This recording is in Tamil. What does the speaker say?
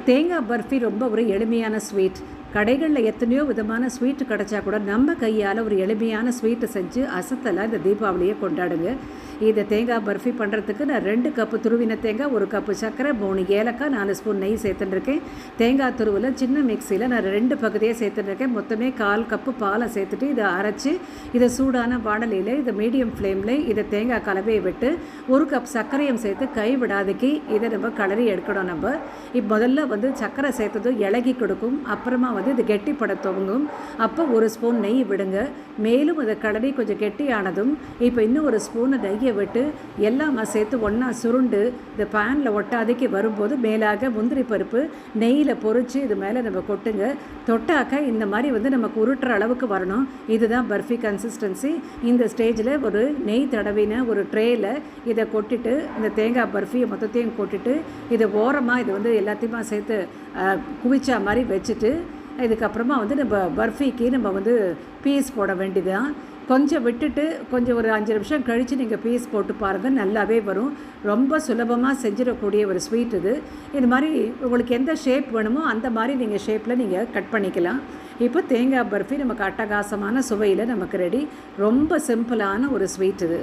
தேங்காய் பர்ஃபி ரொம்ப ஒரு எளிமையான ஸ்வீட். கடைகளில் எத்தனையோ விதமான ஸ்வீட்டு கிடச்சா கூட நம்ம கையால் ஒரு எளிமையான ஸ்வீட்டை செஞ்சு அசத்தலாம் இந்த தீபாவளியை கொண்டாடுங்க. இதை தேங்காய் பர்ஃபி பண்ணுறதுக்கு நான் 2 கப்பு துருவின தேங்காய், 1 கப்பு சர்க்கரை, 3 ஏலக்காய், 4 ஸ்பூன் நெய் சேர்த்துட்டுருக்கேன். தேங்காய் துருவில் சின்ன மிக்சியில் நான் 2 பகுதியாக சேர்த்துட்டுருக்கேன். மொத்தமே 1/4 கப்பு பாலை சேர்த்துட்டு இதை அரைச்சி இதை சூடான வாடலையில் இதை மீடியம் ஃப்ளேமில் இதை தேங்காய் கலவையை விட்டு 1 கப் சர்க்கரையும் சேர்த்து கை விடாதக்கி இதை நம்ம கலரி எடுக்கணும். நம்ம முதல்ல சர்க்கரை சேர்த்ததும் இலகி கொடுக்கும். அப்புறமா இது கெட்டிப்பட துவங்கும். அப்போ 1 ஸ்பூன் நெய் விடுங்க. மேலும் அதை கலரி கொஞ்சம் கெட்டியானதும் இப்போ இன்னும் 1 ஸ்பூன் நெய்யை விட்டு எல்லாம் சேர்த்து ஒன்றா சுருண்டு இந்த பேனில் ஒட்டாதைக்கு வரும்போது மேலாக முந்திரி பருப்பு நெய்யில் பொரித்து இது மேலே நம்ம கொட்டுங்க. தொட்டாக்க இந்த மாதிரி நமக்கு உருட்டுற அளவுக்கு வரணும். இதுதான் பர்ஃபி கன்சிஸ்டன்சி. இந்த ஸ்டேஜில் ஒரு நெய் தடவின ஒரு ட்ரேயில் இதை கொட்டிட்டு இந்த தேங்காய் பர்ஃபியை மொத்தத்தையும் கொட்டிட்டு இதை ஓரமாக இது எல்லாத்தையுமா சேர்த்து குவிச்சா மாதிரி வச்சுட்டு இதுக்கப்புறமா நம்ம பர்ஃபிக்கு நம்ம பீஸ் போட வேண்டியதான். கொஞ்சம் விட்டுட்டு கொஞ்சம் ஒரு 5 நிமிஷம் கழித்து நீங்கள் பீஸ் போட்டு பாருங்கள், நல்லாவே வரும். ரொம்ப சுலபமாக செஞ்சிடக்கூடிய ஒரு ஸ்வீட் இது. இது மாதிரி உங்களுக்கு எந்த ஷேப் வேணுமோ அந்த மாதிரி நீங்கள் ஷேப்பில் நீங்கள் கட் பண்ணிக்கலாம். இப்போ தேங்காய் பர்ஃபி நமக்கு அட்டகாசமான சுவையில் நமக்கு ரெடி. ரொம்ப சிம்பிளான ஒரு ஸ்வீட் இது.